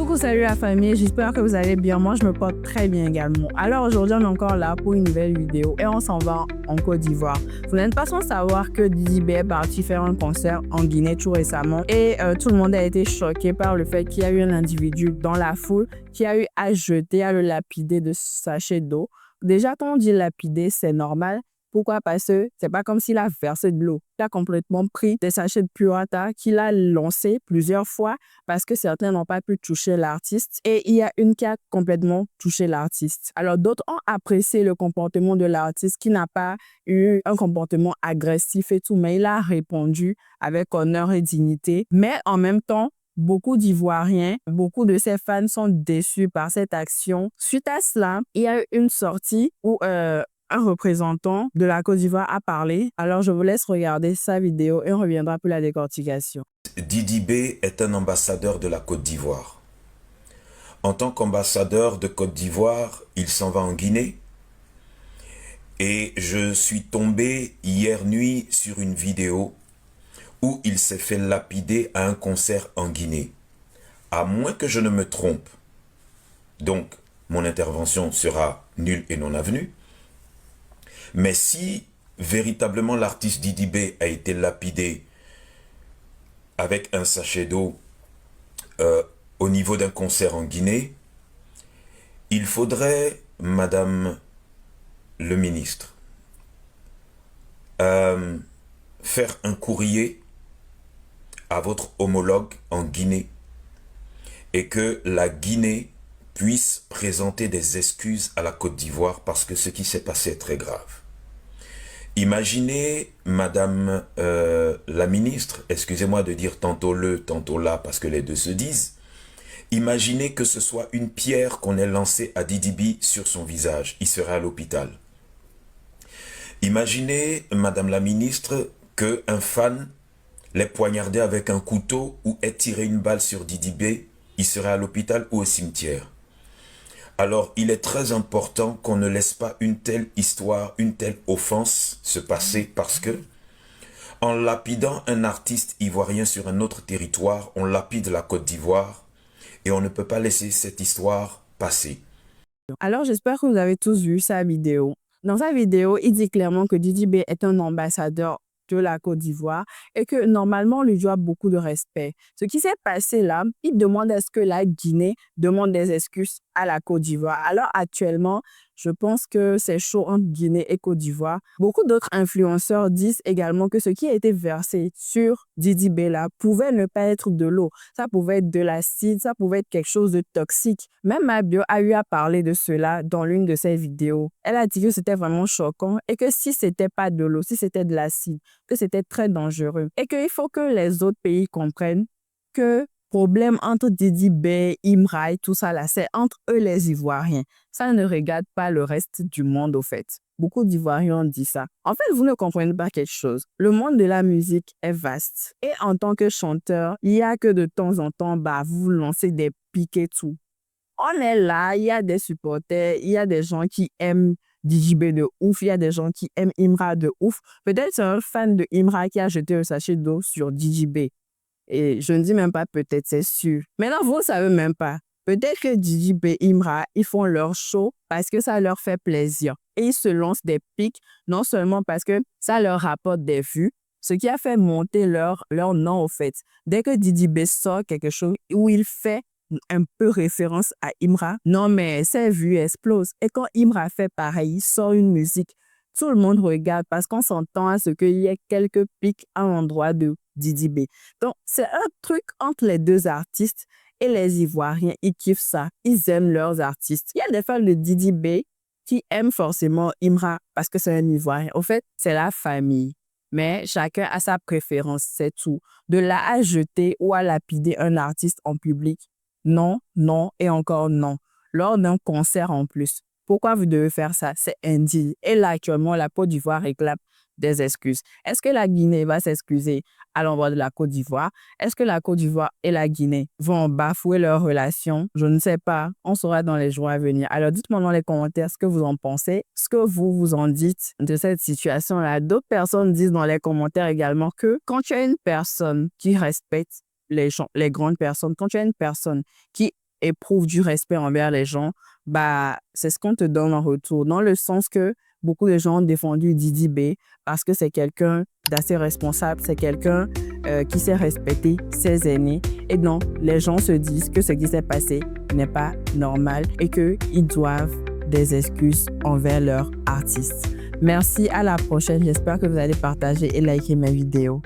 Coucou, salut la famille, j'espère que vous allez bien. Moi, je me porte très bien également. Alors aujourd'hui, on est encore là pour une nouvelle vidéo et on s'en va en Côte d'Ivoire. Vous n'êtes pas sans savoir que Didi B est parti faire un concert en Guinée tout récemment et tout le monde a été choqué par le fait qu'il y a eu un individu dans la foule qui a eu à jeter, à le lapider de sachets d'eau. Déjà, quand on dit lapider, c'est normal. Pourquoi? Parce que c'est pas comme s'il a versé de l'eau. Il a complètement pris des sachets de Purata qu'il a lancés plusieurs fois parce que certains n'ont pas pu toucher l'artiste et il y a une qui a complètement touché l'artiste. Alors d'autres ont apprécié le comportement de l'artiste qui n'a pas eu un comportement agressif et tout, mais il a répondu avec honneur et dignité. Mais en même temps, beaucoup d'Ivoiriens, beaucoup de ses fans sont déçus par cette action. Suite à cela, il y a eu une sortie où un représentant de la Côte d'Ivoire a parlé. Alors, je vous laisse regarder sa vidéo et on reviendra pour la décortication. Didi B est un ambassadeur de la Côte d'Ivoire. En tant qu'ambassadeur de Côte d'Ivoire, il s'en va en Guinée. Et je suis tombé hier nuit sur une vidéo où il s'est fait lapider à un concert en Guinée. À moins que je ne me trompe. Donc, mon intervention sera nulle et non avenue. Mais si véritablement l'artiste Didi B a été lapidé avec un sachet d'eau au niveau d'un concert en Guinée, il faudrait, Madame le ministre, faire un courrier à votre homologue en Guinée et que la Guinée puisse présenter des excuses à la Côte d'Ivoire parce que ce qui s'est passé est très grave. Imaginez, Madame la ministre, excusez-moi de dire tantôt le, tantôt là, parce que les deux se disent, imaginez que ce soit une pierre qu'on ait lancée à Didi B sur son visage, il serait à l'hôpital. Imaginez, Madame la ministre, qu'un fan l'ait poignardé avec un couteau ou ait tiré une balle sur Didi B, il serait à l'hôpital ou au cimetière. Alors, il est très important qu'on ne laisse pas une telle histoire, une telle offense se passer parce que, en lapidant un artiste ivoirien sur un autre territoire, on lapide la Côte d'Ivoire et on ne peut pas laisser cette histoire passer. Alors, j'espère que vous avez tous vu sa vidéo. Dans sa vidéo, il dit clairement que Didi B est un ambassadeur de la Côte d'Ivoire et que normalement, on lui doit beaucoup de respect. Ce qui s'est passé là, il demande à ce que la Guinée demande des excuses à la Côte d'Ivoire. Alors actuellement, je pense que c'est chaud entre Guinée et Côte d'Ivoire. Beaucoup d'autres influenceurs disent également que ce qui a été versé sur Didi B là pouvait ne pas être de l'eau. Ça pouvait être de l'acide, ça pouvait être quelque chose de toxique. Même Mabio a eu à parler de cela dans l'une de ses vidéos. Elle a dit que c'était vraiment choquant et que si c'était pas de l'eau, si c'était de l'acide, que c'était très dangereux. Et qu'il faut que les autres pays comprennent que problème entre Didi B, Imra et tout ça là, c'est entre eux les Ivoiriens. Ça ne regarde pas le reste du monde au fait. Beaucoup d'Ivoiriens ont dit ça. En fait, vous ne comprenez pas quelque chose. Le monde de la musique est vaste. Et en tant que chanteur, il y a que de temps en temps, vous lancez des pics et tout. On est là, il y a des supporters, il y a des gens qui aiment Didi B de ouf, il y a des gens qui aiment Imra de ouf. Peut-être c'est un fan de Imra qui a jeté un sachet d'eau sur Didi B. Et je ne dis même pas peut-être, c'est sûr. Maintenant, vous ne savez même pas. Peut-être que Didi B, Imra, ils font leur show parce que ça leur fait plaisir. Et ils se lancent des pics, non seulement parce que ça leur rapporte des vues, ce qui a fait monter leur nom au fait. Dès que Didi B sort quelque chose où il fait un peu référence à Imra, non mais ses vues explosent. Et quand Imra fait pareil, il sort une musique, tout le monde regarde parce qu'on s'entend à ce qu'il y ait quelques pics à l'endroit de Didi B. Donc, c'est un truc entre les deux artistes et les Ivoiriens, ils kiffent ça. Ils aiment leurs artistes. Il y a des fans de Didi B qui aiment forcément Imra parce que c'est un Ivoirien. Au fait, c'est la famille. Mais chacun a sa préférence, c'est tout. De là à jeter ou à lapider un artiste en public, non, non et encore non. Lors d'un concert en plus. Pourquoi vous devez faire ça? C'est indigne. Et là, actuellement, la Côte d'Ivoire réclame des excuses. Est-ce que la Guinée va s'excuser à l'endroit de la Côte d'Ivoire? Est-ce que la Côte d'Ivoire et la Guinée vont bafouer leur relation? Je ne sais pas. On saura dans les jours à venir. Alors, dites-moi dans les commentaires ce que vous en pensez, ce que vous en dites de cette situation-là. D'autres personnes disent dans les commentaires également que quand tu as une personne qui respecte les gens, les grandes personnes, quand tu as une personne qui éprouves du respect envers les gens, bah, c'est ce qu'on te donne en retour. Dans le sens que beaucoup de gens ont défendu Didi B parce que c'est quelqu'un d'assez responsable, c'est quelqu'un qui sait respecter ses aînés. Et donc, les gens se disent que ce qui s'est passé n'est pas normal et qu'ils doivent des excuses envers leurs artistes. Merci, à la prochaine. J'espère que vous allez partager et liker mes vidéos.